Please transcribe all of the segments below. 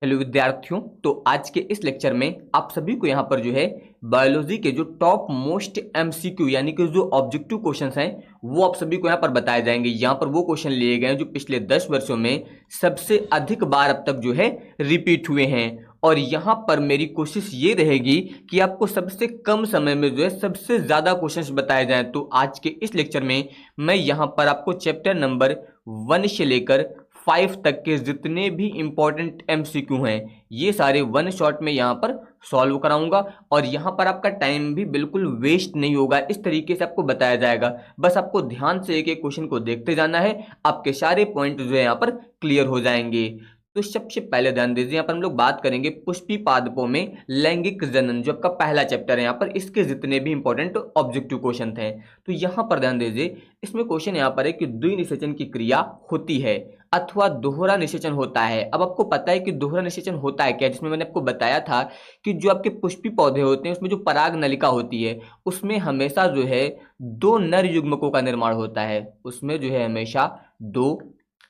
Hello विद्यार्थियों, तो आज के इस लेक्चर में आप सभी को यहाँ पर जो है बायोलॉजी के जो टॉप मोस्ट एमसीक्यू यानी कि जो ऑब्जेक्टिव क्वेश्चंस हैं वो आप सभी को यहाँ पर बताए जाएंगे। यहाँ पर वो क्वेश्चन लिए गए हैं जो पिछले 10 वर्षों में सबसे अधिक बार अब तक जो है रिपीट हुए हैं। और यहाँ पर मेरी कोशिश ये रहेगी कि आपको सबसे कम समय में जो है सबसे ज्यादा क्वेश्चंस बताए जाएं। तो आज के इस लेक्चर में मैं यहाँ पर आपको चैप्टर नंबर 1 से लेकर 5 तक के जितने भी इंपॉर्टेंट एमसीक्यू हैं ये सारे वन शॉट में यहाँ पर सॉल्व कराऊंगा। और यहाँ पर आपका टाइम भी बिल्कुल वेस्ट नहीं होगा, इस तरीके से आपको बताया जाएगा। बस आपको ध्यान से एक एक क्वेश्चन को देखते जाना है, आपके सारे पॉइंट जो है यहाँ पर क्लियर हो जाएंगे। तो सबसे पहले ध्यान दीजिए, यहाँ पर हम लोग बात करेंगे पुष्पी पादपों में लैंगिक जनन, जो आपका पहला चैप्टर है। यहाँ पर इसके जितने भी इंपॉर्टेंट ऑब्जेक्टिव क्वेश्चन थे तो यहाँ पर ध्यान दीजिए। इसमें क्वेश्चन यहाँ पर है कि द्विनिषेचन की क्रिया होती है अथवा दोहरा निषेचन होता है। अब आपको पता है कि दोहरा निषेचन होता है क्या, जिसमें मैंने आपको बताया था कि जो आपके पुष्पी पौधे होते हैं उसमें जो पराग नलिका होती है उसमें हमेशा जो है दो नर युग्मकों का निर्माण होता है। उसमें जो है हमेशा दो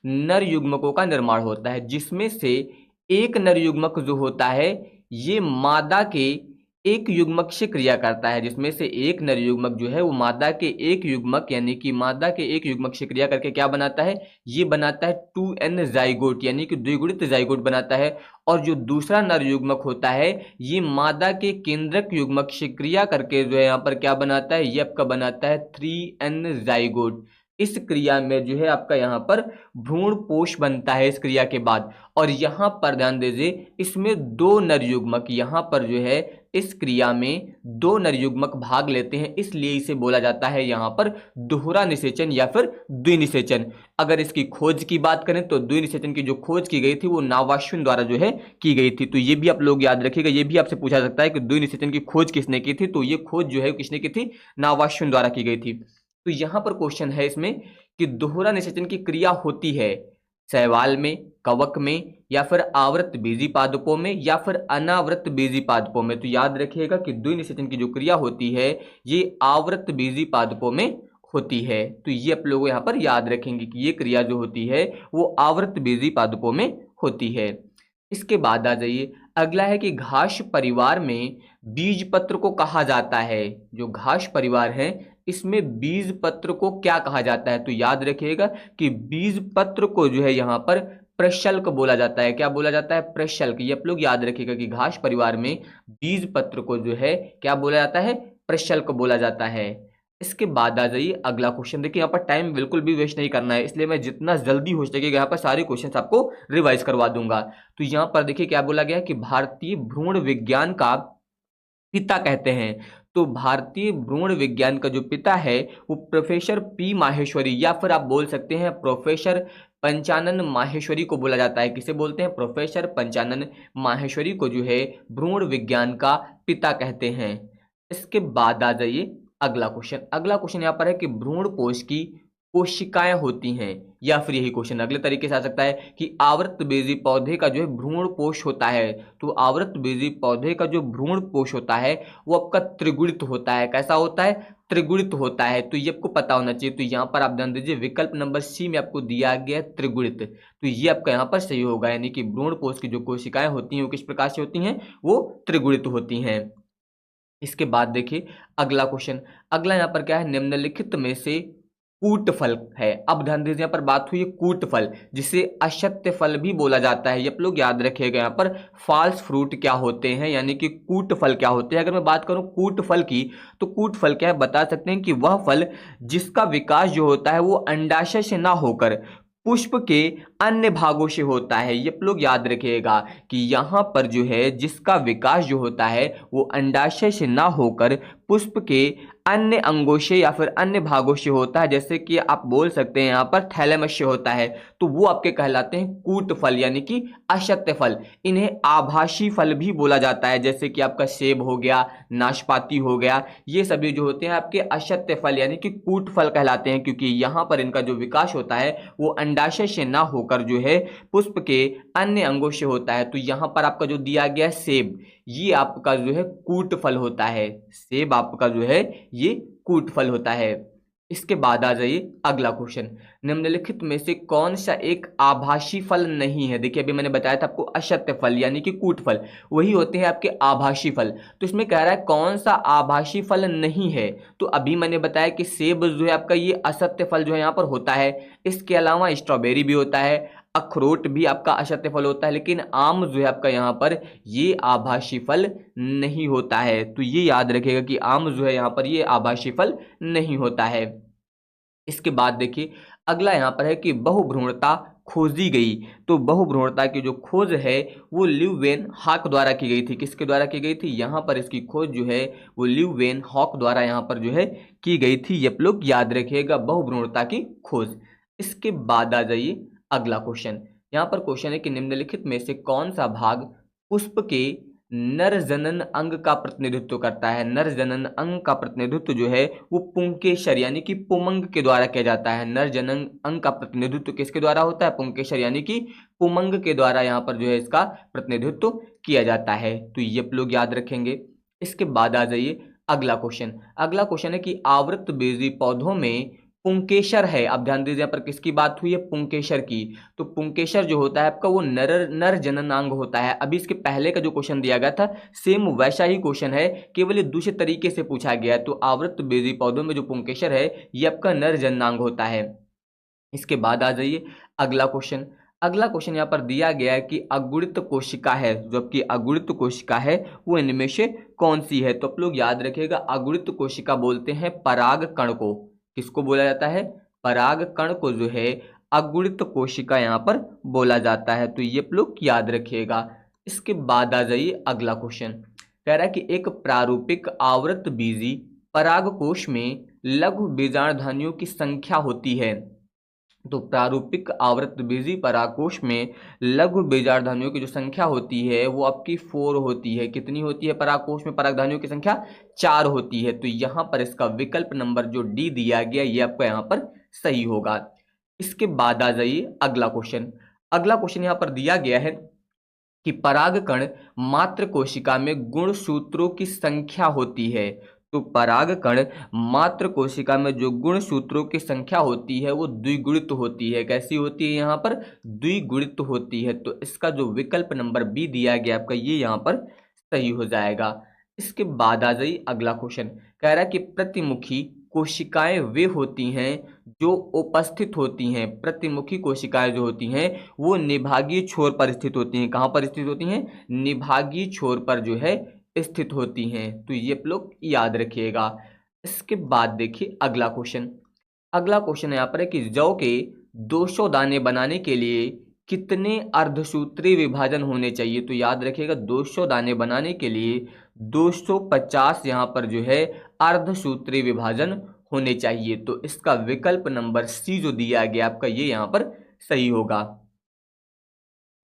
नर युग्मकों का निर्माण होता है, जिसमें से एक नर युग्मक जो होता है ये मादा के एक युग्मक से क्रिया करता है। जिसमें से एक नर युग्मक जो है वो मादा के एक युग्मक यानी कि मादा के एक युग्मक से क्रिया करके क्या बनाता है, ये बनाता है 2n जाइगोट यानी कि द्विगुणित जाइगोट बनाता है। और जो दूसरा नर युग्मक होता है ये मादा के केंद्रक युग्मक से क्रिया करके जो है यहाँ पर क्या बनाता है, ये आपका बनाता है 3n जाइगोट। इस क्रिया में जो है आपका यहाँ पर भ्रूण पोष बनता है इस क्रिया के बाद। और यहाँ पर ध्यान दीजिए, इसमें दो नर युग्मक, यहाँ पर जो है इस क्रिया में दो नर युग्मक भाग लेते हैं, इसलिए इसे बोला जाता है यहाँ पर दोहरा निषेचन या फिर द्विनिषेचन। अगर इसकी खोज की बात करें तो द्विनिषेचन की जो खोज की गई थी वो नावाश्विन द्वारा जो है की गई थी। तो ये भी आप लोग याद रखिएगा, ये भी आपसे पूछा सकता है कि द्विनिषेचन की खोज किसने की थी। तो ये खोज जो है किसने की थी, नावाश्विन द्वारा की गई थी। तो यहां पर क्वेश्चन है इसमें कि दोहरा निषेचन की क्रिया होती है शैवाल में, कवक में, या फिर आवृत बीजी पादपों में, या फिर अनावृत बीजी पादपों में। तो याद रखिएगा कि द्विनिषेचन की जो क्रिया होती है ये आवृत बीजी पादपों में होती है। तो ये आप लोग यहाँ पर याद रखेंगे कि ये क्रिया जो होती है वो आवृत बीजी पादपों में होती है। इसके बाद आ जाइए, अगला है कि घास परिवार में बीज पत्र को कहा जाता है। जो घास परिवार है इसमें बीज पत्र को क्या कहा जाता है, तो याद रखिएगा कि बीज पत्र को जो है यहाँ पर प्रशल्क बोला जाता है। क्या बोला जाता है, प्रशल्क। ये आप लोग याद रखिएगा कि घास परिवार में बीज पत्र को जो है क्या बोला जाता है, प्रशल्क बोला जाता है। इसके बाद आ जाइए अगला क्वेश्चन। देखिए यहाँ पर टाइम बिल्कुल भी वेस्ट नहीं करना है, इसलिए मैं जितना जल्दी हो सकेगा यहाँ पर सारे क्वेश्चन आपको रिवाइज करवा दूंगा। तो यहाँ पर देखिए क्या बोला गया कि भारतीय भ्रूण विज्ञान का पिता कहते हैं। तो भारतीय भ्रूण विज्ञान का जो पिता है वो प्रोफेसर पी माहेश्वरी, या फिर आप बोल सकते हैं प्रोफेसर पंचानन माहेश्वरी को बोला जाता है। किसे बोलते हैं, प्रोफेसर पंचानन माहेश्वरी को जो है भ्रूण विज्ञान का पिता कहते हैं। इसके बाद आ जाइए अगला क्वेश्चन। अगला क्वेश्चन यहाँ पर है कि भ्रूण कोश की कोशिकाएं होती हैं, या फिर यही क्वेश्चन अगले तरीके से आ सकता है कि आवृत बीजी पौधे का जो है भ्रूण कोश होता है। तो आवृत बीजी पौधे का जो भ्रूण कोश होता है वो आपका त्रिगुणित होता है। कैसा होता है, त्रिगुणित होता है। तो ये आपको पता होना चाहिए। तो यहाँ पर आप ध्यान दीजिए, विकल्प नंबर सी में आपको दिया गया है त्रिगुणित। तो ये आपका यहाँ पर सही होगा, यानी कि भ्रूण कोश की जो कोशिकाएं होती हैं वो किस प्रकार से होती हैं, वो त्रिगुणित होती हैं। इसके बाद देखिए अगला क्वेश्चन। अगला यहाँ पर क्या है, निम्नलिखित में से कूट फल है। अब ध्यान दीजिए, यहाँ पर बात हुई है कूट फल, जिसे असत्य फल भी बोला जाता है। ये आप लोग याद रखिएगा, यहाँ पर फॉल्स फ्रूट क्या होते हैं यानी कि कूट फल क्या होते हैं। अगर मैं बात करूं कूट फल की, तो कूट फल क्या है, बता सकते हैं कि वह फल जिसका विकास जो होता है वो अंडाशय से ना होकर पुष्प के अन्य भागों से होता है। ये आप लोग याद रखिएगा कि यहाँ पर जो है जिसका विकास जो होता है वो अंडाशय से ना होकर पुष्प के अन्य अंगों से या फिर अन्य भागों से होता है। जैसे कि आप बोल सकते हैं यहाँ पर थैलेमस से होता है, तो वो आपके कहलाते हैं कूट फल यानी कि असत्य फल। इन्हें आभासी फल भी बोला जाता है, जैसे कि आपका सेब हो गया, नाशपाती हो गया, ये सभी जो होते हैं आपके असत्य फल यानी कि कूट फल कहलाते हैं, क्योंकि यहाँ पर इनका जो विकास होता है वो अंडाशय से ना होकर जो है पुष्प के अन्य अंगों से होता है। तो यहाँ पर आपका जो दिया गया सेब, ये आपका जो है कूट फल होता है। सेब आपका जो है ये कूट फल होता है। इसके बाद आ जाइए अगला क्वेश्चन, निम्नलिखित में से कौन सा एक आभासी फल नहीं है। देखिए अभी मैंने बताया था आपको असत्य फल यानी कि कूट फल, वही होते हैं आपके आभासी फल। तो इसमें कह रहा है कौन सा आभासी फल नहीं है, तो अभी मैंने बताया कि सेब जो है आपका ये असत्य फल जो है यहाँ पर होता है। इसके अलावा स्ट्रॉबेरी भी होता है, अखरोट भी आपका असत्य फल होता है, लेकिन आम जो है आपका यहाँ पर ये आभासी फल नहीं होता है। तो ये याद रखिएगा कि आम जो है यहाँ पर ये आभासी फल नहीं होता है। इसके बाद देखिए अगला यहाँ पर है कि बहुभ्रूणता खोजी गई। तो बहुभ्रूणता की जो खोज है वो ल्यूवेन हॉक द्वारा की गई थी। किसके द्वारा की गई थी, यहाँ पर इसकी खोज जो है वो ल्यूवेन हॉक द्वारा यहाँ पर जो है की गई थी। ये आप लोग याद रखिएगा, बहुभ्रूणता की खोज। इसके बाद आ जाइए अगला क्वेश्चन, यहाँ पर क्वेश्चन है कि निम्नलिखित में से कौन सा भाग पुष्प के नर जनन अंग का प्रतिनिधित्व करता है। नर जनन अंग का प्रतिनिधित्व जो है वो पुंकेसर यानी कि पुमंग के द्वारा किया जाता है। नर जनन अंग का प्रतिनिधित्व किसके द्वारा होता है, पुंकेसर यानी कि पुमंग के द्वारा यहाँ पर जो है इसका प्रतिनिधित्व किया जाता है। तो ये आप लोग याद रखेंगे। इसके बाद आ जाइए अगला क्वेश्चन। अगला क्वेश्चन है कि आवृतबीजी पौधों में पुंकेसर है। अब ध्यान दीजिए यहाँ पर किसकी बात हुई है, पुंकेसर की। तो पुंकेसर जो होता है आपका वो नर जननांग होता है। अभी इसके पहले का जो क्वेश्चन दिया गया था सेम वैसा ही क्वेश्चन है, केवल ये दूसरे तरीके से पूछा गया है। तो आवृतबीजी पौधों में जो पुंकेसर है ये आपका नर जननांग होता है। इसके बाद आ जाइए अगला क्वेश्चन। अगला क्वेश्चन यहाँ पर दिया गया है कि अगुणित कोशिका है, जबकि अगुणित कोशिका है वो इनमें से कौन सी है। तो आप लोग याद रखिएगा, अगुणित कोशिका बोलते हैं पराग कण को। किसको बोला जाता है, पराग कण को जो है अगुणित कोशिका यहाँ पर बोला जाता है। तो ये आप लोग याद रखिएगा। इसके बाद आ जाइए अगला क्वेश्चन, कह रहा है कि एक प्रारूपिक आवृतबीजी परागकोश में लघु बीजाणुधानियों की संख्या होती है। तो प्रारूपिक आवृतबीजी परागकोश में लघु बीजाणुधानियों की जो संख्या होती है वो आपकी 4 होती है। कितनी होती है परागकोश में परागधानियों की संख्या, 4 होती है। तो यहाँ पर इसका विकल्प नंबर जो डी दिया गया ये आपको यहाँ पर सही होगा। इसके बाद आ जाइए अगला क्वेश्चन। अगला क्वेश्चन यहाँ पर दिया गया है कि परागकण मात्र कोशिका में गुणसूत्रों की संख्या होती है। तो परागकण मात्र कोशिका में जो गुणसूत्रों की संख्या होती है वो द्विगुणित होती है। कैसी होती है, यहाँ पर द्विगुणित होती है। तो इसका जो विकल्प नंबर बी दिया गया आपका ये यहाँ पर सही हो जाएगा। इसके बाद आ जाइए अगला क्वेश्चन, कह रहा है कि प्रतिमुखी कोशिकाएं वे होती हैं जो उपस्थित होती हैं। प्रतिमुखी कोशिकाएं जो होती हैं वो निभागीय छोर पर स्थित होती हैं। कहाँ पर स्थित होती हैं, निभागीय छोर पर जो है स्थित होती हैं। तो ये आप लोग याद रखिएगा। इसके बाद देखिए अगला क्वेश्चन। अगला क्वेश्चन यहाँ पर है कि जौ के 200 दाने बनाने के लिए कितने अर्धसूत्री विभाजन होने चाहिए। तो याद रखिएगा 200 दाने बनाने के लिए 250 यहाँ पर जो है अर्धसूत्री विभाजन होने चाहिए। तो इसका विकल्प नंबर सी जो दिया गया आपका ये यहाँ पर सही होगा।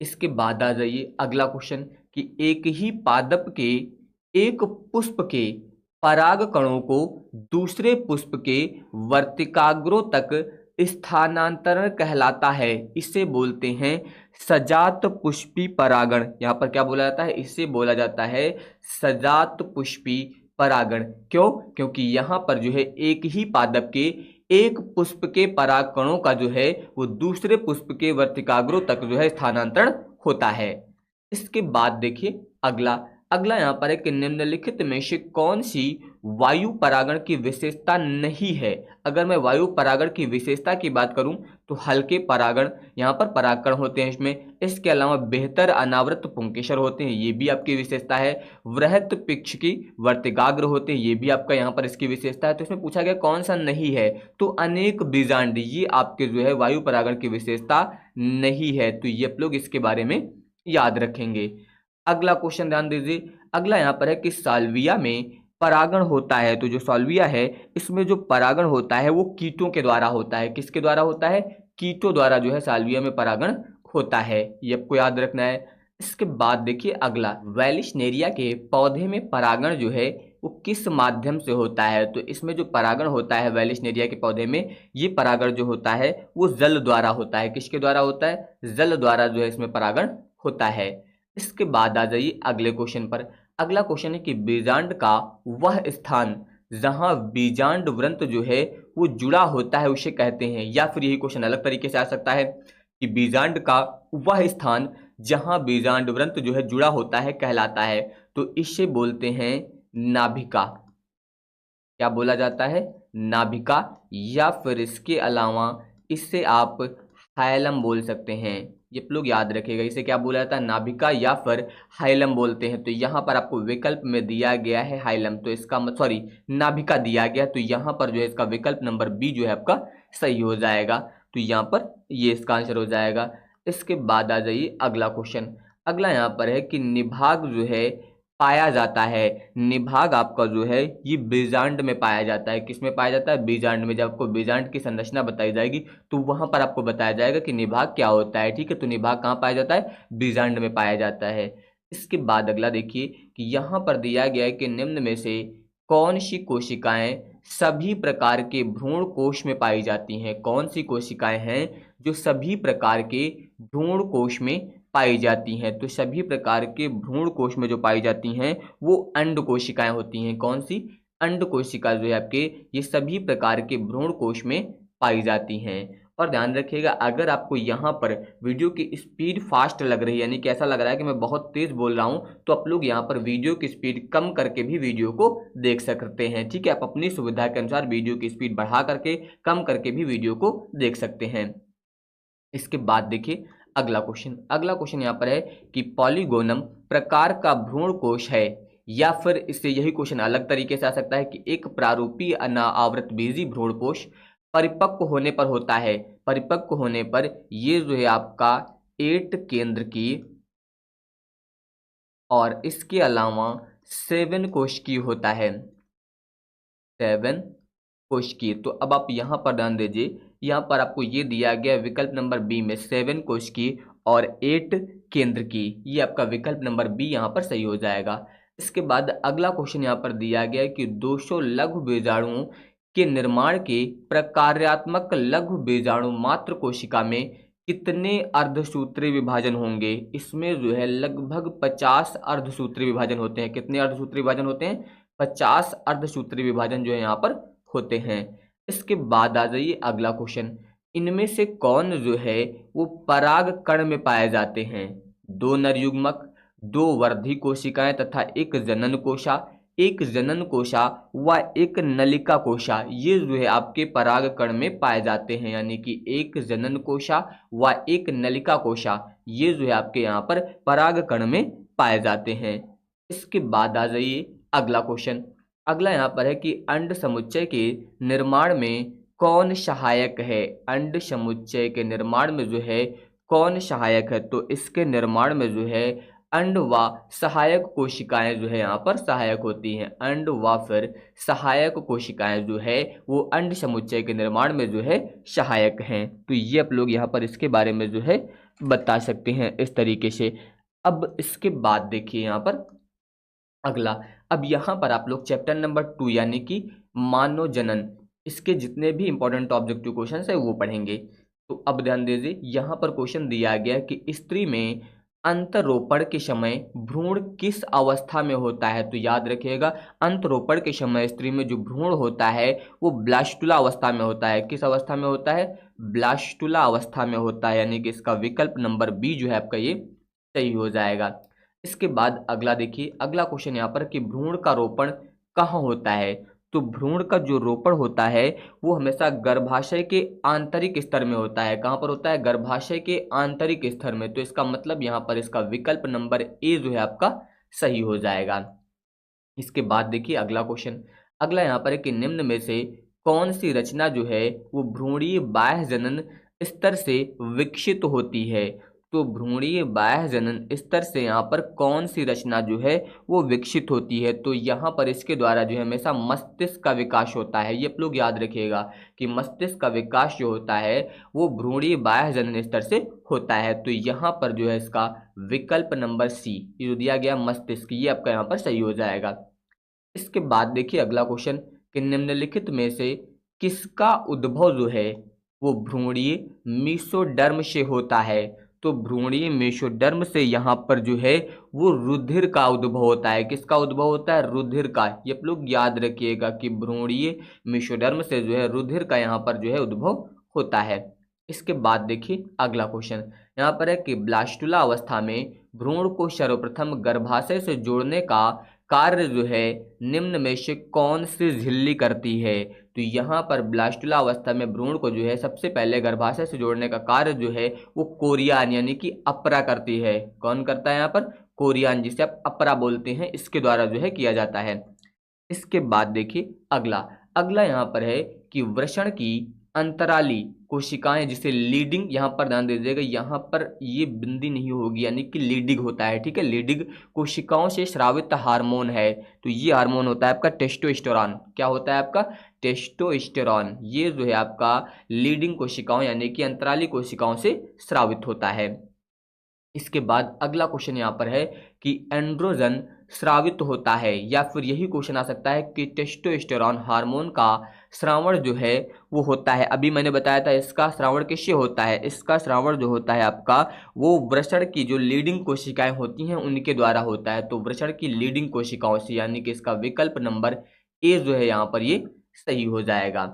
इसके बाद आ जाइए अगला क्वेश्चन कि एक ही पादप के एक पुष्प के पराग कणों को दूसरे पुष्प के वर्तिकाग्रों तक स्थानांतरण कहलाता है। इसे बोलते हैं सजात पुष्पी परागण। यहाँ पर क्या बोला जाता है, इसे बोला जाता है सजात पुष्पी परागण। क्यों, क्योंकि यहाँ पर जो है एक ही पादप के एक पुष्प के पराग कणों का जो है वो दूसरे पुष्प के वर्तिकाग्रों तक जो है स्थानांतरण होता है। इसके बाद देखिए अगला यहाँ पर है कि निम्नलिखित में से कौन सी वायु परागण की विशेषता नहीं है। अगर मैं वायु परागण की विशेषता की बात करूं तो हल्के परागण यहाँ पर परागकण होते हैं इसमें। इसके अलावा बेहतर अनावृत पुंकेसर होते हैं, ये भी आपकी विशेषता है। वृहत पिक्ष की वर्तिकाग्र होते हैं, ये भी आपका यहाँ पर इसकी विशेषता है। तो इसमें पूछा गया कौन सा नहीं है, तो अनेक बीजांड ये आपके जो है वायु परागण की विशेषता नहीं है। तो ये आप लोग इसके बारे में याद रखेंगे। अगला क्वेश्चन ध्यान दीजिए। अगला यहाँ पर है कि साल्विया में परागण होता है। तो जो साल्विया है इसमें जो परागण होता है वो कीटों के द्वारा होता है। किसके द्वारा होता है, कीटों द्वारा जो है साल्विया में परागण होता है। ये आपको याद रखना है। इसके बाद देखिए अगला, वेलिशनेरिया के पौधे में परागण जो है वो किस माध्यम से होता है। तो इसमें जो परागण होता है वेलिशनेरिया के पौधे में, ये परागण जो होता है वो जल द्वारा होता है। किसके द्वारा होता है, जल द्वारा जो है इसमें परागण होता है। इसके बाद आ जाइए अगले क्वेश्चन पर। अगला क्वेश्चन है कि बीजांड का वह स्थान जहां बीजांड वृंत जो है वो जुड़ा होता है उसे कहते हैं। या फिर यही क्वेश्चन अलग तरीके से आ सकता है कि बीजांड का वह स्थान जहां बीजांड वृंत जो है जुड़ा होता है कहलाता है, तो इसे बोलते हैं नाभिका। क्या बोला जाता है? नाभिका। या फिर इसके अलावा इससे आप हाइलम बोल सकते हैं। ये लोग याद रखिएगा, इसे क्या बोला जाता है? नाभिका या फिर हाइलम बोलते हैं। तो यहाँ पर आपको विकल्प में दिया गया है हाइलम, तो इसका सॉरी नाभिका दिया गया, तो यहाँ पर जो है इसका विकल्प नंबर बी जो है आपका सही हो जाएगा। तो यहाँ पर ये इसका आंसर हो जाएगा। इसके बाद आ जाइए अगला क्वेश्चन। अगला यहाँ पर है कि निभाग जो है पाया जाता है। निभाग आपका जो है ये बीजांड में पाया जाता है। किस में पाया जाता है? बीजांड में। जब आपको बीजांड की संरचना बताई जाएगी तो वहां पर आपको बताया जाएगा कि निभाग क्या होता है। ठीक है, तो निभाग कहाँ पाया जाता है? बीजांड में पाया जाता है। इसके बाद अगला देखिए कि यहाँ पर दिया गया है कि निम्न में से कौन सी कोशिकाएं सभी प्रकार के भ्रूण कोश में पाई जाती हैं? कौन सी कोशिकाएं हैं जो सभी प्रकार के भ्रूण कोश में पाई जाती हैं? तो सभी प्रकार के भ्रूण कोश में जो पाई जाती हैं वो अंड कोशिकाएं होती हैं। कौन सी? अंड कोशिका जो है आपके ये सभी प्रकार के भ्रूण कोश में पाई जाती हैं। और ध्यान रखिएगा, अगर आपको यहाँ पर वीडियो की स्पीड फास्ट लग रही है, यानी कि ऐसा लग रहा है कि मैं बहुत तेज बोल रहा हूँ, तो आप लोग यहाँ पर वीडियो की स्पीड कम करके भी वीडियो को देख सकते हैं। ठीक है, आप अपनी सुविधा के अनुसार वीडियो की स्पीड बढ़ा करके कम करके भी वीडियो को देख सकते हैं। इसके बाद देखिए अगला क्वेश्चन। अगला क्वेश्चन यहाँ पर है कि पॉलीगोनम प्रकार का भ्रूण कोश है। या फिर इससे यही क्वेश्चन अलग तरीके से आ सकता है कि एक प्रारूपी अनावृतबीजी भ्रूण कोश परिपक्व होने पर होता है। परिपक्व होने पर ये जो है आपका 8 केंद्र की और इसके अलावा 7 कोश की होता है। 7 कोश की। तो अब आप यहाँ पर ध्यान दीजिए, यहाँ पर आपको ये दिया गया विकल्प नंबर बी में 7 कोश की और 8 केंद्र की। ये आपका विकल्प नंबर बी यहाँ पर सही हो जाएगा। इसके बाद अगला क्वेश्चन यहाँ पर दिया गया है कि 200 लघु बीजाणुओं के निर्माण के प्रकार्यात्मक लघु बीजाणु मात्र कोशिका में कितने अर्धसूत्री विभाजन होंगे? इसमें जो है लगभग 50 अर्धसूत्री विभाजन होते हैं। कितने अर्धसूत्री विभाजन होते हैं? 50 अर्धसूत्री विभाजन जो है यहाँ पर होते हैं। इसके बाद आ जाइए अगला क्वेश्चन। इनमें से कौन जो है वो पराग कण में पाए जाते हैं? 2 नर युग्मक, 2 वर्धी कोशिकाएं तथा एक जनन कोशा, एक जनन कोशा व एक नलिका कोशा, ये जो है आपके पराग कण में पाए जाते हैं। यानी कि एक जनन कोशा व एक नलिका कोशा, ये जो है आपके यहाँ पर पराग कण में पाए जाते हैं। इसके बाद आ जाइए अगला क्वेश्चन। अगला यहाँ पर है कि अंड समुच्चय के निर्माण में कौन सहायक है? अंड समुच्चय के निर्माण में जो है कौन सहायक है? तो इसके निर्माण में जो है अंड व सहायक कोशिकाएं जो है यहाँ पर सहायक होती हैं। अंड व फिर सहायक कोशिकाएं जो है वो अंड समुच्चय के निर्माण में जो है सहायक हैं। तो ये आप लोग यहाँ पर इसके बारे में जो है बता सकते हैं इस तरीके से। अब इसके बाद देखिए यहाँ पर अगला, अब यहाँ पर आप लोग चैप्टर नंबर 2 यानी कि मानव जनन, इसके जितने भी इंपॉर्टेंट ऑब्जेक्टिव क्वेश्चन है वो पढ़ेंगे। तो अब ध्यान दीजिए, यहाँ पर क्वेश्चन दिया गया कि स्त्री में अंतरोपण के समय भ्रूण किस अवस्था में होता है? तो याद रखिएगा, अंतरोपण के समय स्त्री में जो भ्रूण होता है वो ब्लास्टुला अवस्था में होता है। किस अवस्था में होता है? ब्लास्टुला अवस्था में होता है। यानी कि इसका विकल्प नंबर बी जो है आपका ये सही हो जाएगा। इसके बाद अगला देखिए, अगला क्वेश्चन यहाँ पर कि भ्रूण का रोपण कहाँ होता है? तो भ्रूण का जो रोपण होता है वो हमेशा गर्भाशय के आंतरिक स्तर में होता है। कहाँ पर होता है? गर्भाशय के आंतरिक स्तर में। तो इसका मतलब यहाँ पर इसका विकल्प नंबर ए जो है आपका सही हो जाएगा। इसके बाद देखिए अगला क्वेश्चन। अगला यहाँ पर है कि निम्न में से कौन सी रचना जो है वो भ्रूणीय बाह्य जनन स्तर से विकसित होती है? तो भ्रूणीय बाह्य जनन स्तर से यहाँ पर कौन सी रचना जो है वो विकसित होती है? तो यहाँ पर इसके द्वारा जो है हमेशा मस्तिष्क का विकास होता है। ये आप लोग याद रखिएगा कि मस्तिष्क का विकास जो होता है वो भ्रूणीय बाह्य जनन स्तर से होता है। तो यहाँ पर जो है इसका विकल्प नंबर सी जो दिया गया मस्तिष्क, ये आपका यहाँ पर सही हो जाएगा। इसके बाद देखिए अगला क्वेश्चन कि निम्नलिखित में से किसका उद्भव जो है वो भ्रूणीय मेसोडर्म से होता है? तो भ्रूणीय मेसोडर्म से यहाँ पर जो है वो रुधिर का उद्भव होता है। किसका उद्भव होता है? रुधिर का। ये आप लोग याद रखिएगा कि भ्रूणीय मेसोडर्म से जो है रुधिर का यहाँ पर जो है उद्भव होता है। इसके बाद देखिए अगला क्वेश्चन यहाँ पर है कि ब्लास्टुला अवस्था में भ्रूण को सर्वप्रथम गर्भाशय से जोड़ने का कार्य जो है निम्न में से कौन सी झिल्ली करती है? तो यहाँ पर ब्लास्टुला अवस्था में भ्रूण को जो है सबसे पहले गर्भाशय से जोड़ने का कार्य जो है वो कोरियान यानी कि अपरा करती है। कौन करता है यहाँ पर? कोरियान, जिसे आप अपरा बोलते हैं, इसके द्वारा जो है किया जाता है। इसके बाद देखिए अगला यहाँ पर है कि वृषण की अंतराली कोशिकाएं जिसे लीडिंग, यहाँ पर ध्यान दीजिएगा, यहाँ पर ये बिंदी नहीं होगी यानी कि लीडिंग होता है, ठीक है। लीडिंग कोशिकाओं से स्रावित हार्मोन है, तो ये हार्मोन होता है आपका टेस्टोस्टेरोन। क्या होता है आपका? टेस्टोस्टेरोन। ये जो है आपका लीडिंग कोशिकाओं यानी कि अंतराली कोशिकाओं से स्रावित होता है। इसके बाद अगला क्वेश्चन यहाँ पर है कि एंड्रोजन स्रावित होता है, या फिर यही क्वेश्चन आ सकता है कि टेस्टोस्टेरोन हार्मोन का श्रावण जो है वो होता है। अभी मैंने बताया था इसका श्रावण किससे होता है? इसका श्रावण जो होता है आपका वो वृषण की जो लीडिंग कोशिकाएं होती हैं उनके द्वारा होता है। तो वृषण की लीडिंग कोशिकाओं से, यानी कि इसका विकल्प नंबर ए जो है यहाँ पर ये सही हो जाएगा।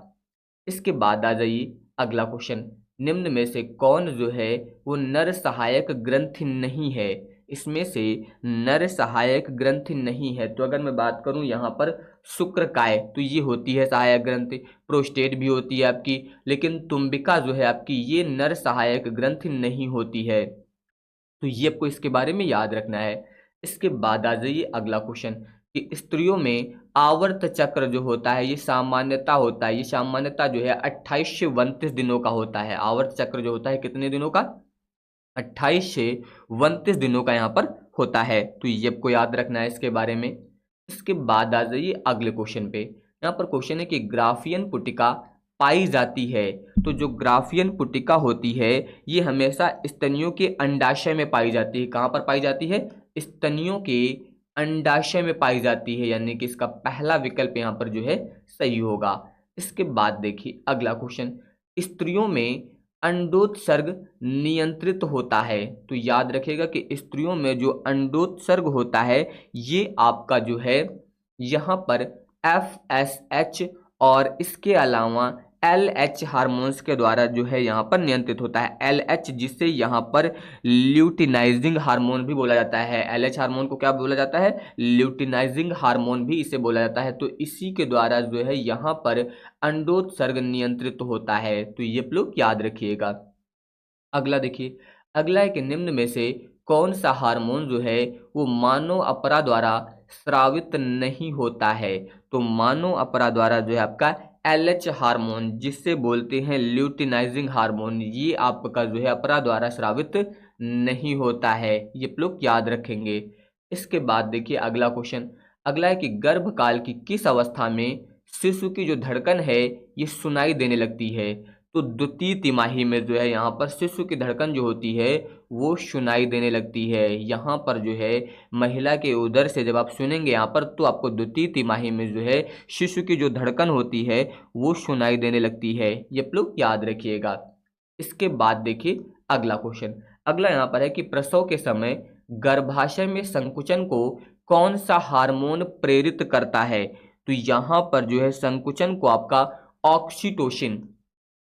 इसके बाद आ जाइए अगला क्वेश्चन, निम्न में से कौन जो है वो नर सहायक ग्रंथि नहीं है? इसमें से नर सहायक ग्रंथि नहीं है तो अगर मैं बात करूं यहाँ पर शुक्रकाय, तो ये होती है सहायक ग्रंथि। प्रोस्टेट भी होती है आपकी, लेकिन तुम्बिका जो है आपकी ये नर सहायक ग्रंथि नहीं होती है। तो ये आपको इसके बारे में याद रखना है। इसके बाद आ जाइए अगला क्वेश्चन कि स्त्रियों में आवर्त चक्र जो होता है ये सामान्यता होता है, ये सामान्यता जो है 28 से 29 दिनों का होता है। आवर्त चक्र जो होता है कितने दिनों का? 28 से 29 दिनों का यहाँ पर होता है, तो ये आपको याद रखना है इसके बारे में। इसके बाद आ जाइए अगले क्वेश्चन पे। यहाँ पर क्वेश्चन है कि ग्राफियन पुटिका पाई जाती है, तो जो ग्राफियन पुटिका होती है ये हमेशा स्तनियों के अंडाशय में पाई जाती है। कहाँ पर पाई जाती है? स्तनियों के अंडाशय में पाई जाती है, यानी कि इसका पहला विकल्प यहाँ पर जो है सही होगा। इसके बाद देखिए अगला क्वेश्चन, स्त्रियों में अंडोत्सर्ग नियंत्रित होता है, तो याद रखिएगा कि स्त्रियों में जो अंडोत्सर्ग होता है ये आपका जो है यहाँ पर FSH और इसके अलावा LH हार्मोन्स के द्वारा जो है यहाँ पर नियंत्रित होता है। LH जिसे यहाँ पर ल्यूटिनाइजिंग हार्मोन भी बोला जाता है। LH हार्मोन को क्या बोला जाता है? ल्यूटिनाइजिंग हार्मोन भी इसे बोला जाता है। तो इसी के द्वारा जो है यहाँ पर अंडोत्सर्ग नियंत्रित होता है, तो ये आप लोग याद रखिएगा। अगला देखिए, अगला है कि निम्न में से कौन सा हार्मोन जो है वो मानव अपरा द्वारा स्रावित नहीं होता है? तो मानव अपरा द्वारा जो है आपका LH हार्मोन, जिससे बोलते हैं ल्यूटिनाइजिंग हार्मोन, ये आपका जो है अपरा द्वारा स्रावित नहीं होता है। ये आप लोग याद रखेंगे। इसके बाद देखिए अगला क्वेश्चन, अगला है कि गर्भकाल की किस अवस्था में शिशु की जो धड़कन है ये सुनाई देने लगती है? तो द्वितीय तिमाही में जो है यहाँ पर शिशु की धड़कन जो होती है वो सुनाई देने लगती है। यहाँ पर जो है महिला के उदर से जब आप सुनेंगे यहाँ पर तो आपको द्वितीय तिमाही में जो है शिशु की जो धड़कन होती है वो सुनाई देने लगती है। ये आप लोग याद रखिएगा। इसके बाद देखिए अगला क्वेश्चन, अगला यहाँ पर है कि प्रसव के समय गर्भाशय में संकुचन को कौन सा हार्मोन प्रेरित करता है? तो यहाँ पर जो है संकुचन को आपका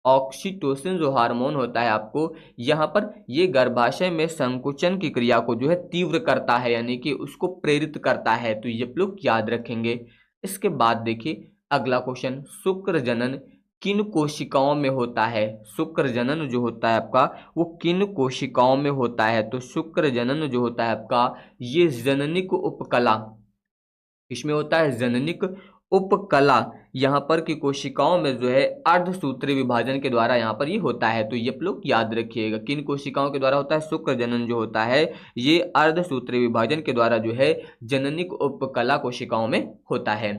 ऑक्सीटोसिन जो हार्मोन होता है आपको यहाँ पर ये गर्भाशय में संकुचन की क्रिया को जो है तीव्र करता है, यानी कि उसको प्रेरित करता है। तो ये आप लोग याद रखेंगे। इसके बाद देखिए अगला क्वेश्चन, शुक्र जनन किन कोशिकाओं में होता है? शुक्र जनन जो होता है आपका वो किन कोशिकाओं में होता है? तो शुक्र जनन जो होता है आपका ये जननिक उपकला, इसमें होता है जननिक उपकला यहाँ पर की कोशिकाओं में जो है अर्धसूत्री विभाजन के द्वारा यहाँ पर ये होता है। तो ये आप लोग याद रखिएगा किन कोशिकाओं के द्वारा होता है? शुक्र जनन जो होता है ये अर्धसूत्री विभाजन के द्वारा जो है जननिक उपकला कोशिकाओं में होता है।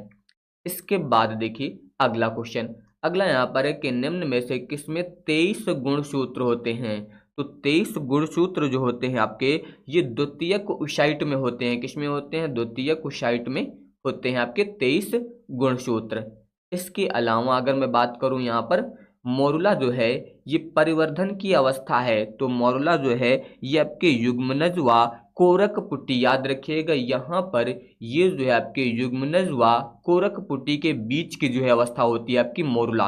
इसके बाद देखिए अगला क्वेश्चन, अगला यहाँ पर है कि निम्न में से किसमें 23 गुणसूत्र होते हैं? तो 23 गुणसूत्र जो होते हैं आपके ये द्वितीयक ऊसाइट में होते हैं। किसमें होते हैं? द्वितीयक ऊसाइट में होते हैं आपके 23 गुणसूत्र। इसके अलावा अगर मैं बात करूं यहाँ पर मोरुला जो है ये परिवर्धन की अवस्था है, तो मोरुला जो है ये आपके युग्मनज व कोरक पुटी, याद रखिएगा यहाँ पर ये जो है आपके युग्मनज व कोरक पुटी के बीच की जो है अवस्था होती है आपकी मोरुला।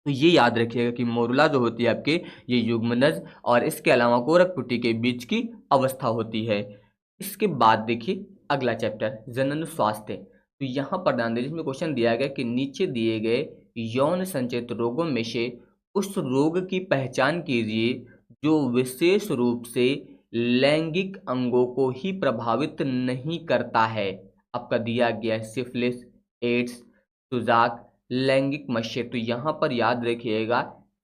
तो ये याद रखिएगा कि मोरुला जो होती है आपके ये युग्मनज और इसके अलावा कोरक पुटी के बीच की अवस्था होती है। इसके बाद देखिए अगला चैप्टर जनन स्वास्थ्य। तो यहाँ पर ध्यान दीजिए, इसमें क्वेश्चन दिया गया कि नीचे दिए गए यौन संचेत रोगों में से उस रोग की पहचान कीजिए जो विशेष रूप से लैंगिक अंगों को ही प्रभावित नहीं करता है। आपका दिया गया सिफिलिस, एड्स, सुजाक, लैंगिक मच्छर। तो यहाँ पर याद रखिएगा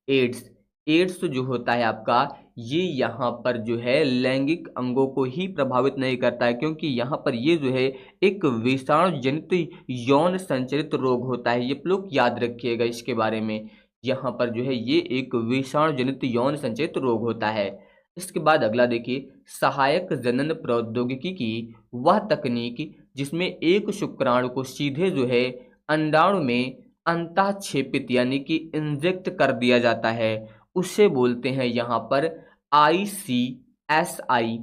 एड्स, एड्स जो होता है आपका ये यहाँ पर जो है लैंगिक अंगों को ही प्रभावित नहीं करता है, क्योंकि यहाँ पर ये जो है एक विषाणु जनित यौन संचरित रोग होता है। ये लोग याद रखिएगा इसके बारे में, यहाँ पर जो है ये एक विषाणु जनित यौन संचरित रोग होता है। इसके बाद अगला देखिए सहायक जनन प्रौद्योगिकी की वह तकनीक जिसमें एक शुक्राणु को सीधे जो है अंडाणु में अंतःक्षेपित यानी कि इंजेक्ट कर दिया जाता है, उसे बोलते हैं यहाँ पर ICSI।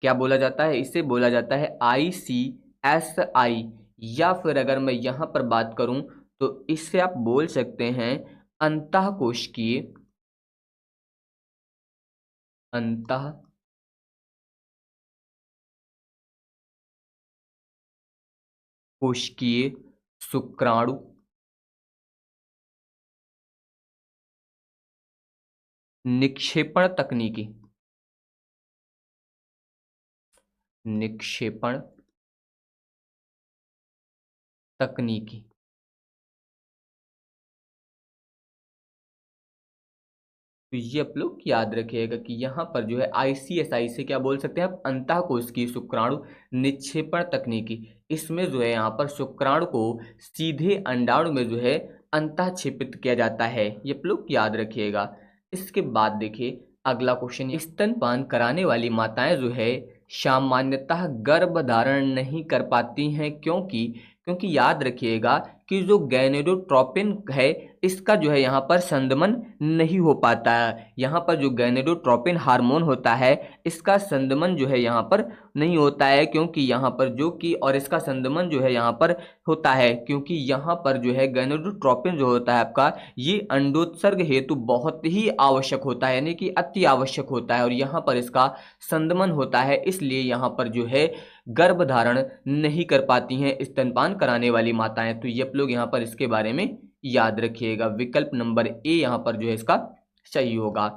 क्या बोला जाता है? इसे बोला जाता है ICSI, या फिर अगर मैं यहाँ पर बात करूं तो इससे आप बोल सकते हैं अंतःकोशिकीय, अंतःकोशिकीय शुक्राणु निक्षेपण तकनीकी, निक्षेपण तकनीकी। तो ये आप लोग याद रखिएगा कि यहाँ पर जो है ICSI से क्या बोल सकते हैं आप, अंतःकोशिकीय शुक्राणु निक्षेपण तकनीकी। इसमें जो है यहाँ पर शुक्राणु को सीधे अंडाणु में जो है अंतःक्षेपित किया जाता है, ये आप लोग याद रखिएगा। इसके बाद देखिए अगला क्वेश्चन, स्तनपान कराने वाली माताएं जो है सामान्यतः गर्भ धारण नहीं कर पाती हैं, क्योंकि याद रखिएगा कि जो गैनेडोट्रोपिन है इसका जो है यहाँ पर संदमन नहीं हो पाता है। यहाँ पर जो गैनेडोट्रोपिन हार्मोन होता है इसका संदमन जो है यहाँ पर नहीं होता है, क्योंकि यहाँ पर जो कि और इसका संदमन जो है यहाँ पर होता है क्योंकि यहाँ पर जो है गैनेडोट्रोपिन जो होता है आपका ये अंडोत्सर्ग हेतु बहुत ही आवश्यक होता है, यानी कि अति आवश्यक होता है, और यहाँ पर इसका संदमन होता है, इसलिए यहाँ पर जो है गर्भ धारण नहीं कर पाती हैं स्तनपान कराने वाली माताएं। तो ये आप लोग यहाँ पर इसके बारे में याद रखिएगा, विकल्प नंबर ए यहाँ पर जो है इसका सही होगा।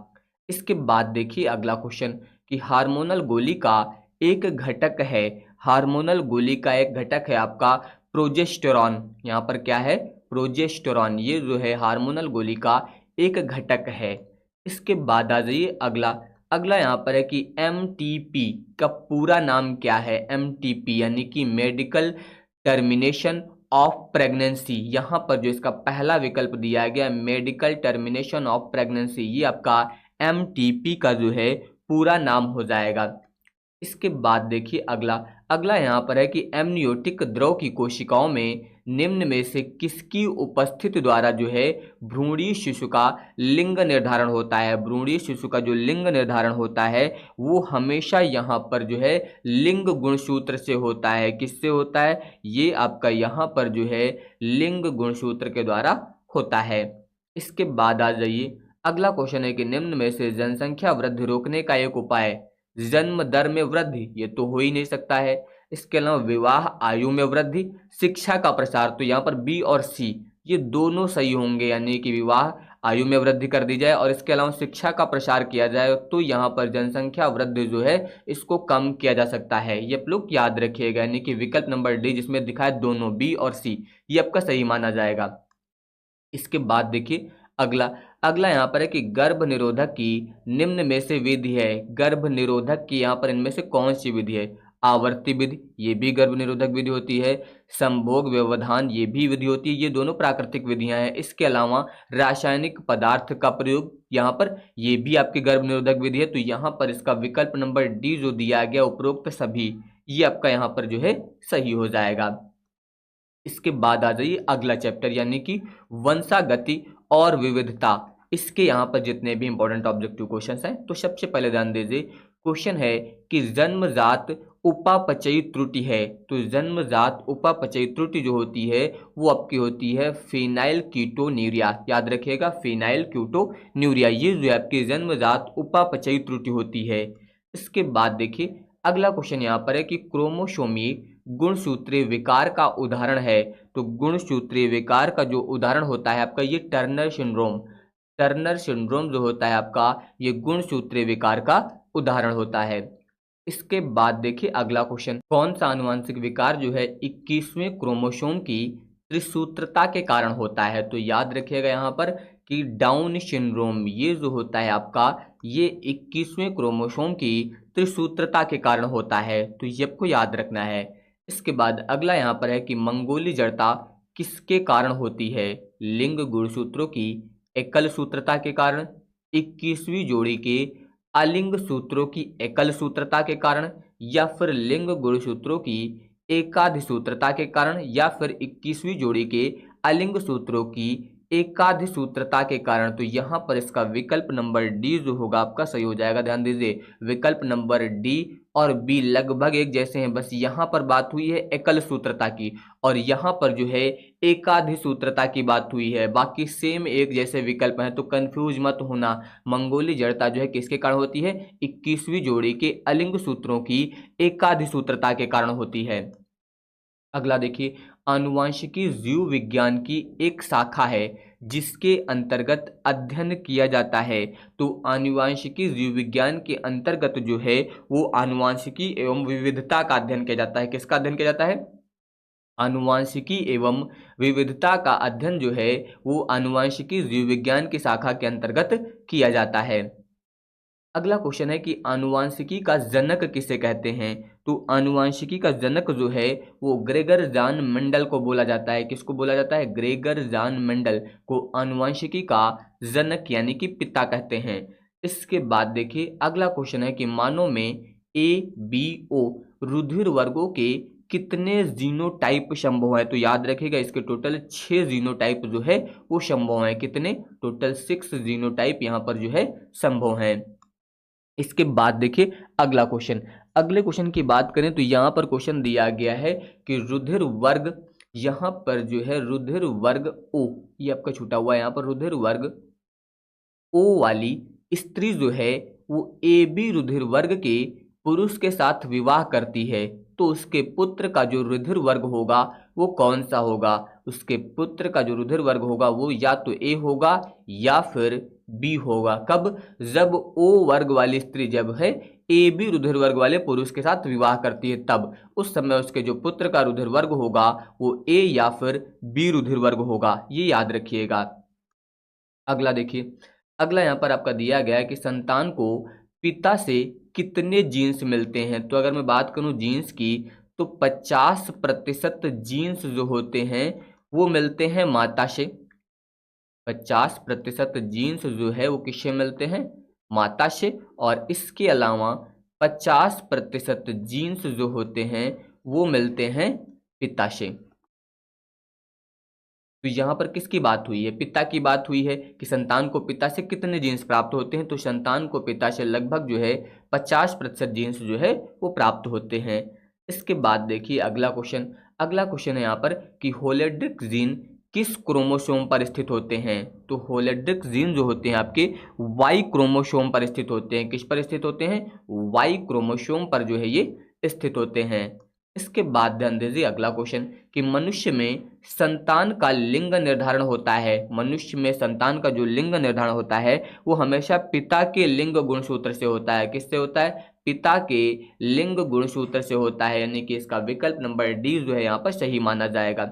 इसके बाद देखिए अगला क्वेश्चन कि हार्मोनल गोली का एक घटक है, हार्मोनल गोली का एक घटक है आपका प्रोजेस्टेरॉन। यहाँ पर क्या है? प्रोजेस्टेरॉन, ये जो है हार्मोनल गोली का एक घटक है। इसके बाद आ जाइए अगला यहाँ पर है कि MTP का पूरा नाम क्या है? MTP यानी कि मेडिकल टर्मिनेशन ऑफ प्रेगनेंसी। यहाँ पर जो इसका पहला विकल्प दिया गया मेडिकल टर्मिनेशन ऑफ प्रेगनेंसी, ये आपका MTP का जो है पूरा नाम हो जाएगा। इसके बाद देखिए अगला यहाँ पर है कि एमनियोटिक द्रव की कोशिकाओं में निम्न में से किसकी उपस्थिति द्वारा जो है भ्रूणीय शिशु का लिंग निर्धारण होता है। भ्रूणीय शिशु का जो लिंग निर्धारण होता है वो हमेशा यहाँ पर जो है लिंग गुणसूत्र से होता है। किससे होता है? ये आपका यहाँ पर जो है लिंग गुणसूत्र के द्वारा होता है। इसके बाद आ जाइए अगला क्वेश्चन है कि निम्न में से जनसंख्या वृद्धि रोकने का एक उपाय, जन्म दर में वृद्धि, ये तो हो ही नहीं सकता है। इसके अलावा विवाह आयु में वृद्धि, शिक्षा का प्रसार, तो यहाँ पर बी और सी ये दोनों सही होंगे, यानी कि विवाह आयु में वृद्धि कर दी जाए और इसके अलावा शिक्षा का प्रसार किया जाए, तो यहाँ पर जनसंख्या वृद्धि जो है इसको कम किया जा सकता है। ये आप लोग याद रखिएगा, यानी कि विकल्प नंबर डी जिसमें दिखा है दोनों बी और सी ये आपका सही माना जाएगा। इसके बाद देखिए अगला यहाँ पर है कि गर्भ निरोधक की निम्न में से विधि है। गर्भ निरोधक की यहाँ पर इनमें से कौन सी विधि है? आवर्ती विधि, ये भी गर्भ निरोधक विधि होती है। संभोग व्यवधान, ये भी विधि होती है। ये दोनों प्राकृतिक विधियां हैं। इसके अलावा रासायनिक पदार्थ का प्रयोग, यहाँ पर ये भी आपकी गर्भ निरोधक विधि है। तो यहाँ पर इसका विकल्प नंबर डी जो दिया गया उपरोक्त सभी, ये आपका यहाँ पर जो है सही हो जाएगा। इसके बाद आ जाइए अगला चैप्टर यानी कि वंशागति और विविधता, इसके यहाँ पर जितने भी इंपॉर्टेंट ऑब्जेक्टिव क्वेश्चंस हैं, तो सबसे पहले ध्यान दीजिए, क्वेश्चन है कि जन्मजात उपापचयी त्रुटि है, तो जन्मजात उपापचयी त्रुटि जो होती है वो आपकी होती है फिनाइल कीटोन्यूरिया। याद रखिएगा, फिनाइल कीटोन्यूरिया, ये जो है आपकी जन्मजात उपापचयी त्रुटि होती है। इसके बाद देखिए अगला क्वेश्चन यहाँ पर है कि क्रोमोसोमी गुणसूत्रीय विकार का उदाहरण है, तो गुणसूत्रीय विकार का जो उदाहरण होता है आपका ये टर्नर सिंड्रोम, टर्नर सिंड्रोम जो होता है आपका ये गुणसूत्रीय विकार का उदाहरण होता है। इसके बाद देखिए अगला क्वेश्चन, कौन सा आनुवंशिक विकार जो है 21वें क्रोमोसोम की त्रिसूत्रता के कारण होता है, तो याद रखिएगा यहाँ पर कि डाउन सिंड्रोम ये जो होता है आपका ये 21वें क्रोमोसोम की त्रिसूत्रता के कारण होता है, तो ये आपको याद रखना है। इसके बाद अगला यहाँ पर है कि मंगोली जड़ता किसके कारण होती है, लिंग गुणसूत्रों की एकल सूत्रता के कारण, 21वीं जोड़ी के अलिंग सूत्रों की एकल सूत्रता के कारण, या फिर लिंग गुणसूत्रों की एकाधिसूत्रता के कारण, या फिर 21वीं जोड़ी के अलिंग सूत्रों की एकाधिसूत्रता के कारण। तो यहाँ पर इसका विकल्प नंबर डी जो होगा आपका सही हो जाएगा। ध्यान दीजिए, विकल्प नंबर डी और बी लगभग एक जैसे हैं, बस यहाँ पर बात हुई है एकल सूत्रता की और यहाँ पर जो है एकाधिसूत्रता की बात हुई है, बाकी सेम एक जैसे विकल्प हैं, तो कंफ्यूज मत होना। मंगोली जड़ता जो है किसके कारण होती है, 21वीं जोड़ी के अलिंग सूत्रों की एकाधिसूत्रता के कारण होती है। अगला देखिए, आनुवंशिकी जीव विज्ञान की एक शाखा है जिसके अंतर्गत अध्ययन किया जाता है, तो आनुवंशिकी जीव विज्ञान के अंतर्गत जो है वो आनुवंशिकी एवं विविधता का अध्ययन किया जाता है। किसका अध्ययन किया जाता है, आनुवंशिकी एवं विविधता का अध्ययन जो है वो आनुवंशिकी जीव विज्ञान की शाखा के अंतर्गत किया जाता है। अगला क्वेश्चन है कि आनुवंशिकी का जनक किसे कहते हैं, तो आनुवंशिकी का जनक जो है वो ग्रेगर जान मेंडल को बोला जाता है। किसको बोला जाता है, ग्रेगर जान मेंडल को आनुवंशिकी का जनक यानी कि पिता कहते हैं। इसके बाद देखिए अगला क्वेश्चन है कि मानव में ABO रुधिर वर्गों के कितने जीनोटाइप संभव है, तो याद रखिएगा इसके टोटल 6 जीनोटाइप जो है वो संभव है। कितने, टोटल 6 जीनोटाइप यहाँ पर जो है संभव है। इसके बाद देखिए अगला क्वेश्चन, अगले क्वेश्चन की बात करें तो यहाँ पर क्वेश्चन दिया गया है कि रुधिर वर्ग, यहाँ पर जो है रुधिर वर्ग O, ये आपका छूटा हुआ है, यहाँ पर रुधिर वर्ग O वाली स्त्री जो है वो AB रुधिर वर्ग के पुरुष के साथ विवाह करती है, तो उसके पुत्र का जो रुधिर वर्ग होगा वो कौन सा होगा, उसके पुत्र का जो रुधिर वर्ग होगा वो या तो A होगा या फिर B होगा। कब, जब O वर्ग वाली स्त्री जब है AB रुधिर वर्ग वाले पुरुष के साथ विवाह करती है, तब उस समय उसके जो पुत्र का रुधिर वर्ग होगा वो A या फिर B रुधिर वर्ग होगा, ये याद रखिएगा। अगला देखिए, अगला यहाँ पर आपका दिया गया है कि संतान को पिता से कितने जीन्स मिलते हैं, तो अगर मैं बात करूं जीन्स की तो 50% जीन्स जो होते हैं वो मिलते हैं माता से, 50% जीन्स जो है वो किससे मिलते हैं, माता से, और इसके अलावा 50% जीन्स जो होते हैं वो मिलते हैं पिता से। तो यहाँ पर किसकी बात हुई है, पिता की बात हुई है कि संतान को पिता से कितने जीन्स प्राप्त होते हैं, तो संतान को पिता से लगभग जो है 50% जीन्स जो है वो प्राप्त होते हैं। इसके बाद देखिए अगला क्वेश्चन, अगला क्वेश्चन है यहाँ पर कि होलोड्रिक जीन किस क्रोमोसोम पर स्थित होते हैं, तो होलोड्रिक जीन जो होते हैं आपके Y क्रोमोसोम पर स्थित होते हैं। किस पर स्थित होते हैं, Y क्रोमोसोम पर जो है ये स्थित होते हैं। इसके बाद ध्यान दीजिए अगला क्वेश्चन कि मनुष्य में संतान का लिंग निर्धारण होता है, मनुष्य में संतान का जो लिंग निर्धारण होता है वो हमेशा पिता के लिंग गुणसूत्र से होता है। किससे होता है, पिता के लिंग गुणसूत्र से होता है, यानी कि इसका विकल्प नंबर डी जो है यहाँ पर सही माना जाएगा।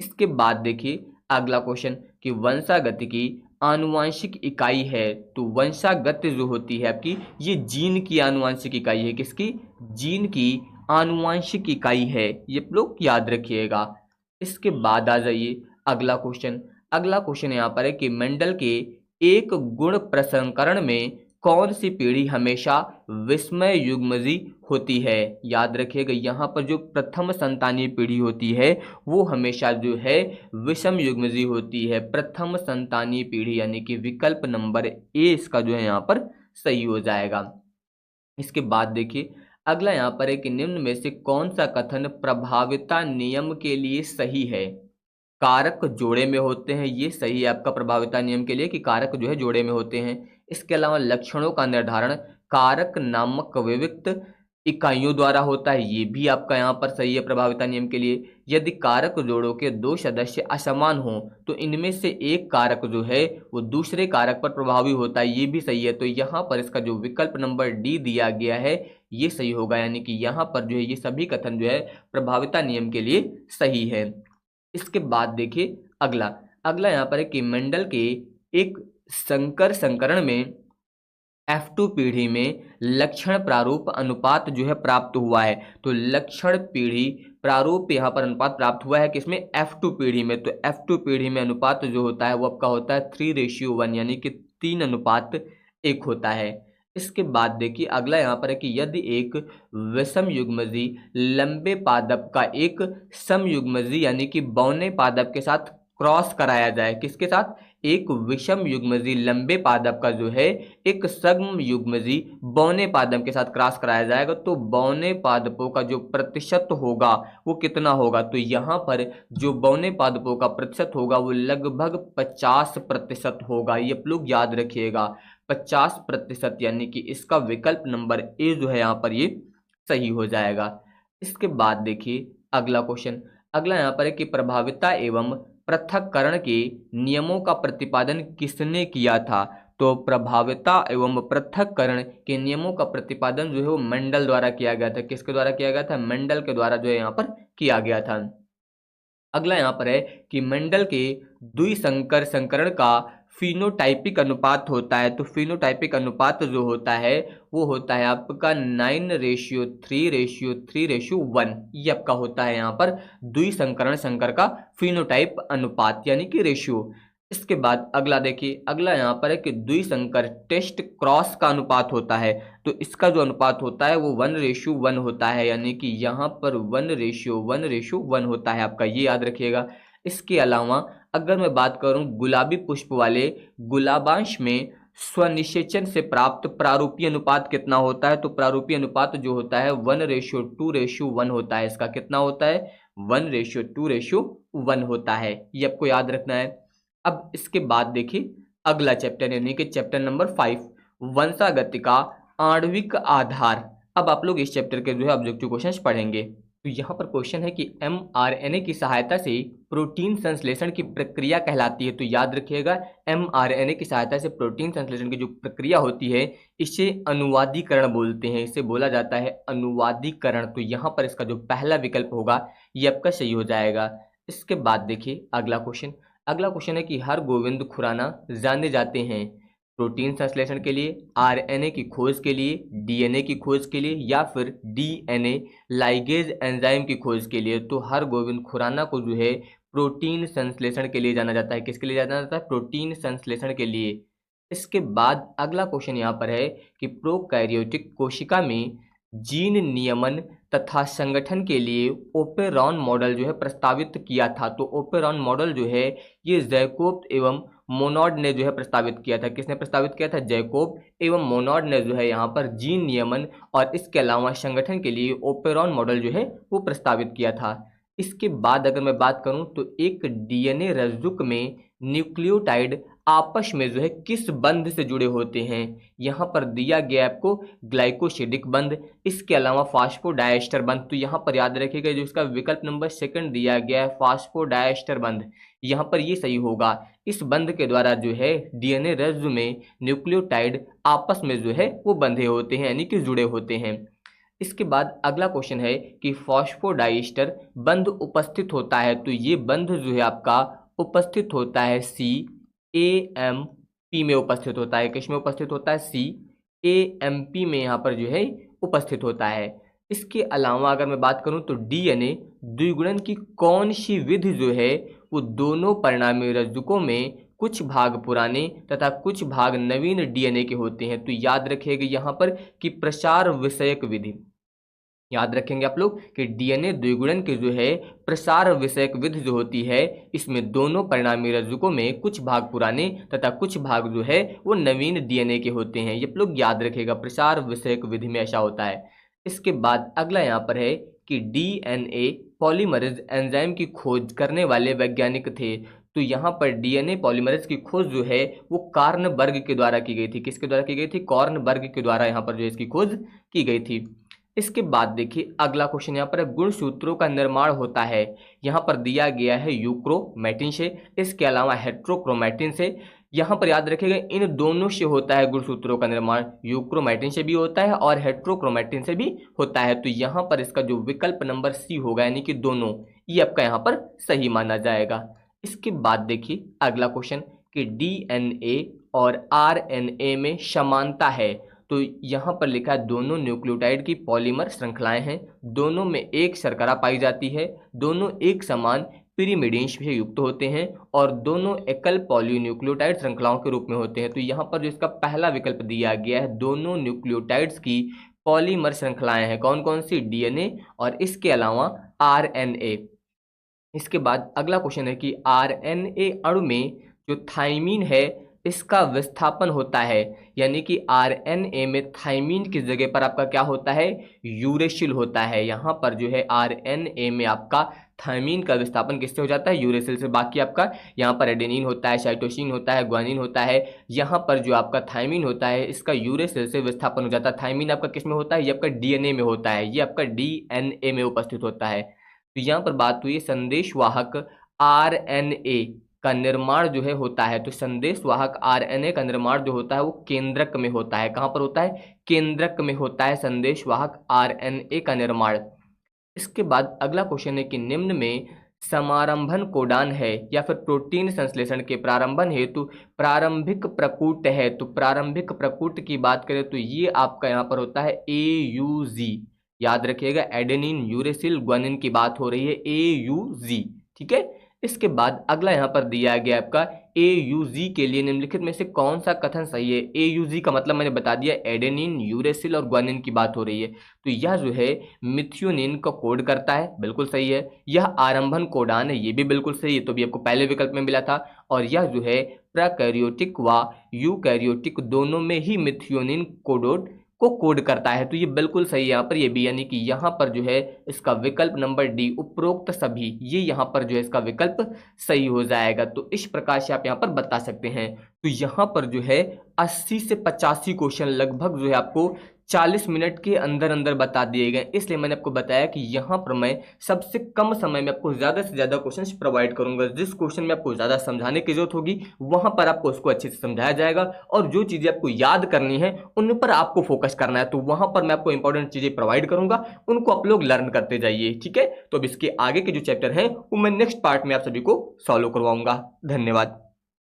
इसके बाद देखिए अगला क्वेश्चन कि वंशागति की आनुवांशिक इकाई है, तो वंशागत जो होती है आपकी ये जीन की आनुवांशिक इकाई है। किसकी, जीन की आनुवांशिक इकाई है, ये लोग याद रखिएगा। इसके बाद आ जाइए अगला क्वेश्चन, अगला क्वेश्चन यहाँ पर है कि मेंडल के एक गुण प्रसंस्करण में कौन सी पीढ़ी हमेशा विषमय युग्मजी होती है? याद रखिएगा, यहाँ पर जो प्रथम संतानीय पीढ़ी होती है वो हमेशा जो है विषम युग्मजी होती है, प्रथम संतानीय पीढ़ी, यानी कि विकल्प नंबर ए इसका जो है यहाँ पर सही हो जाएगा। इसके बाद देखिए अगला यहाँ पर है कि निम्न में से कौन सा कथन प्रभाविता नियम के लिए सही है? कारक जोड़े में होते हैं, ये सही है आपका प्रभाविता नियम के लिए कि कारक जो है जोड़े में होते हैं। इसके अलावा लक्षणों का निर्धारण कारक नामक विविक्त इकाइयों द्वारा होता है, ये भी आपका यहाँ पर सही है प्रभाविता नियम के लिए। यदि कारक जोड़ों के दो सदस्य असमान हों तो इनमें से एक कारक जो है वो दूसरे कारक पर प्रभावी होता है, ये भी सही है। तो यहाँ पर इसका जो विकल्प नंबर डी दिया गया है ये सही होगा, यानी कि यहाँ पर जो है ये सभी कथन जो है प्रभाविता नियम के लिए सही है। इसके बाद देखिए अगला यहाँ पर है कि मेंडल के एक संकर संकरण में F2 पीढ़ी में लक्षण प्रारूप अनुपात जो है प्राप्त हुआ है। तो लक्षण पीढ़ी प्रारूप यहाँ पर अनुपात प्राप्त हुआ है किसमें? F2 पीढ़ी में। तो F2 पीढ़ी में अनुपात जो होता है वो आपका होता है 3:1, यानी कि 3:1 होता है। इसके बाद देखिए अगला यहाँ पर है कि यदि एक विषम युग्मजी लंबे पादप का एक सम युग्मजी यानी कि बौने पादप के साथ क्रॉस कराया जाए, किसके साथ? एक विषम युग्मजी लंबे पादप का जो है एक सम युग्मजी बौने पादप के साथ क्रॉस कराया जाएगा, तो बौने पादपों का जो प्रतिशत होगा वो कितना होगा? तो यहाँ पर जो बौने पादपों का प्रतिशत होगा वो लगभग 50% होगा, ये आप लोग याद रखिएगा 50%, यानी कि इसका विकल्प नंबर ए जो है यहाँ पर ये सही हो जाएगा। इसके बाद देखिए अगला क्वेश्चन, अगला यहाँ पर है कि प्रभाविता एवं पृथक्करण के नियमों का प्रतिपादन किसने किया था? तो प्रभाविता एवं पृथक्करण के नियमों का प्रतिपादन जो है वो मेंडल द्वारा किया गया था। किसके द्वारा किया गया था? मेंडल के द्वारा जो है यहाँ पर किया गया था। अगला यहाँ पर है कि मेंडल के द्विसंकर संकरण का फिनोटाइपिक अनुपात होता है। तो फिनोटाइपिक अनुपात जो होता है वो होता है आपका 9:3:3:1, ये आपका होता है यहाँ पर द्विसंकरण संकर का फिनोटाइप अनुपात यानी कि रेशियो। इसके बाद अगला देखिए, अगला यहाँ पर है कि द्विसंकर टेस्ट क्रॉस का अनुपात होता है। तो इसका जो अनुपात होता है वो 1:1 होता है, यानी कि यहाँ पर 1:1:1 होता है आपका, ये याद रखिएगा। इसके अलावा अगर मैं बात करूं गुलाबी पुष्प वाले गुलाबांश में स्वनिषेचन से प्राप्त प्रारूपीय अनुपात कितना होता है? तो प्रारूपीय अनुपात जो होता है 1:2:1 होता है। इसका कितना होता है? 1:2:1 होता है, ये आपको याद रखना है। अब इसके बाद देखिए अगला चैप्टर यानी कि चैप्टर नंबर 5 वंशागति का आणविक आधार। अब आप लोग इस चैप्टर के जो है ऑब्जेक्टिव क्वेश्चंस पढ़ेंगे। तो यहाँ पर क्वेश्चन है कि mRNA की सहायता से प्रोटीन संश्लेषण की प्रक्रिया कहलाती है। तो याद रखिएगा mRNA की सहायता से प्रोटीन संश्लेषण की जो प्रक्रिया होती है इसे अनुवादीकरण बोलते हैं, इसे बोला जाता है अनुवादीकरण। तो यहाँ पर इसका जो पहला विकल्प होगा ये आपका सही हो जाएगा। इसके बाद देखिए अगला क्वेश्चन है कि हरगोविंद खुराना जाने जाते हैं प्रोटीन संश्लेषण के लिए, आरएनए की खोज के लिए, डीएनए की खोज के लिए या फिर डीएनए लाइगेज एंजाइम की खोज के लिए। तो हरगोविंद खुराना को जो है प्रोटीन संश्लेषण के लिए जाना जाता है। किसके लिए जाना जाता है? प्रोटीन संश्लेषण के लिए। इसके बाद अगला क्वेश्चन यहाँ पर है कि प्रोकैरियोटिक कोशिका में जीन नियमन तथा संगठन के लिए ओपेरॉन मॉडल जो है प्रस्तावित किया था। तो ओपेरॉन मॉडल जो है ये जैकोब एवं मोनोड ने जो है प्रस्तावित किया था। किसने प्रस्तावित किया था? जैकोब एवं मोनोड ने जो है यहाँ पर जीन नियमन और इसके अलावा संगठन के लिए ओपेरॉन मॉडल जो है वो प्रस्तावित किया था। इसके बाद अगर मैं बात करूं तो एक डीएनए रज्जुक में न्यूक्लियोटाइड आपस में जो है किस बंध से जुड़े होते हैं? यहाँ पर दिया गया आपको ग्लाइकोसिडिक बंध, इसके अलावा फास्फोडाइएस्टर बंध। तो यहाँ पर याद रखिएगा जो इसका विकल्प नंबर 2 दिया गया है फास्फोडाइएस्टर बंध, यहाँ पर ये सही होगा। इस बंध के द्वारा जो है डीएनए रज्जु में न्यूक्लियोटाइड आपस में जो है वो बंधे होते हैं यानी कि जुड़े होते हैं। इसके बाद अगला क्वेश्चन है कि फास्फोडाइएस्टर बंध उपस्थित होता है। तो ये बंध जो है आपका उपस्थित होता है CAMP में उपस्थित होता है। किस में उपस्थित होता है? CAMP में यहाँ पर जो है उपस्थित होता है। इसके अलावा अगर मैं बात करूं तो डीएनए द्विगुणन की कौन सी विधि जो है वो दोनों परिणामी रज्जुकों में कुछ भाग पुराने तथा कुछ भाग नवीन डीएनए के होते हैं। तो याद रखिएगा यहाँ पर कि प्रसार विषयक विधि, याद रखेंगे आप लोग कि डीएनए द्विगुणन के जो है प्रसार विषयक विधि जो होती है, इसमें दोनों परिणामी रज्जुकों में कुछ भाग पुराने तथा कुछ भाग जो है वो नवीन डीएनए के होते हैं। ये आप लोग याद रखिएगा, प्रसार विषयक विधि में ऐसा होता है। इसके बाद अगला यहाँ पर है कि डीएनए पॉलीमरेज एंजाइम की खोज करने वाले वैज्ञानिक थे। तो यहाँ पर डीएनए पॉलीमरेज की खोज जो है वो कॉर्नबर्ग के द्वारा की गई थी। किसके द्वारा की गई थी? कॉर्नबर्ग के द्वारा यहाँ पर जो इसकी खोज की गई थी। इसके बाद देखिए अगला क्वेश्चन यहाँ पर है, गुणसूत्रों का निर्माण होता है। यहाँ पर दिया गया है यूक्रोमैटिन से, इसके अलावा हेट्रोक्रोमैटिन से। यहाँ पर याद रखिएगा इन दोनों से होता है गुणसूत्रों का निर्माण, यूक्रोमैटिन से भी होता है और हेट्रोक्रोमैटिन से भी होता है। तो यहाँ पर इसका जो विकल्प नंबर सी होगा यानी कि दोनों, ये आपका यहाँ पर सही माना जाएगा। इसके बाद देखिए अगला क्वेश्चन कि डीएनए और आरएनए में समानता है। तो यहाँ पर लिखा है दोनों न्यूक्लियोटाइड की पॉलीमर श्रृंखलाएं हैं, दोनों में एक शर्करा पाई जाती है, दोनों एक समान पिरिमिडीन से युक्त होते हैं और दोनों एकल पॉलीन्यूक्लियोटाइड श्रृंखलाओं के रूप में होते हैं। तो यहाँ पर जो इसका पहला विकल्प दिया गया है, दोनों न्यूक्लियोटाइड्स की पॉलीमर श्रृंखलाएं हैं। कौन कौन सी? डीएनए और इसके अलावा आरएनए। इसके बाद अगला क्वेश्चन है कि आरएनए अणु में जो थाइमीन है इसका विस्थापन होता है, यानी कि आरएनए में थाइमीन की जगह पर आपका क्या होता है? यूरेसिल होता है। यहाँ पर जो है आरएनए में आपका थाइमीन का विस्थापन किससे हो जाता है? यूरेसिल से। बाकी आपका यहाँ पर एडेनिन होता है, साइटोसिन होता है, ग्वानिन होता है। यहाँ पर जो आपका थाइमीन होता है इसका यूरेसिल से विस्थापन हो जाता है। थाइमीन आपका किस में होता है? ये आपका डीएनए में होता है, ये आपका डीएनए में उपस्थित होता है। तो यहाँ पर बात हुई संदेशवाहक आरएनए का निर्माण जो है होता है। तो संदेशवाहक आरएनए का निर्माण जो होता है वो केंद्रक में होता है। कहाँ पर होता है? केंद्रक में होता है संदेशवाहक आरएनए का निर्माण। इसके बाद अगला क्वेश्चन है कि निम्न में समारंभन कोडान है या फिर प्रोटीन संश्लेषण के प्रारंभन हेतु प्रारंभिक प्रकूट है। तो प्रारंभिक प्रकूट की बात करें तो ये आपका यहाँ पर होता है AUG। याद रखिएगा एडेनिन यूरेसिल ग्वानिन की बात हो रही है, AUG। ठीक है। इसके बाद अगला यहाँ पर दिया गया आपका AUG के लिए निम्नलिखित में से कौन सा कथन सही है? AUG का मतलब मैंने बता दिया, एडेनिन यूरेसिल और ग्वानिन की बात हो रही है। तो यह जो है मिथियोनिन का कोड करता है, बिल्कुल सही है। यह आरंभन कोडान है, ये भी बिल्कुल सही है, तो भी आपको पहले विकल्प में मिला था। और यह जो है प्रकैरियोटिक व यूकैरियोटिक दोनों में ही मिथियोनिन कोडोड को कोड करता है, तो ये बिल्कुल सही है यहाँ पर ये भी, यानी कि यहाँ पर जो है इसका विकल्प नंबर डी उपरोक्त सभी, ये यहाँ पर जो है इसका विकल्प सही हो जाएगा। तो इस प्रकार से आप यहाँ पर बता सकते हैं। तो यहाँ पर जो है 80 से 85 क्वेश्चन लगभग जो है आपको 40 मिनट के अंदर अंदर बता दिए गए, इसलिए मैंने आपको बताया कि यहाँ पर मैं सबसे कम समय में आपको ज़्यादा से ज़्यादा क्वेश्चंस प्रोवाइड करूंगा। जिस क्वेश्चन में आपको ज़्यादा समझाने की जरूरत होगी वहाँ पर आपको उसको अच्छे से समझाया जाएगा, और जो चीज़ें आपको याद करनी है उन पर आपको फोकस करना है, तो वहाँ पर मैं आपको इंपॉर्टेंट चीज़ें प्रोवाइड करूंगा, उनको आप लोग लर्न करते जाइए। ठीक है, तो अब इसके आगे के जो चैप्टर हैं वो मैं नेक्स्ट पार्ट में आप सभी को सॉल्व करवाऊंगा। धन्यवाद।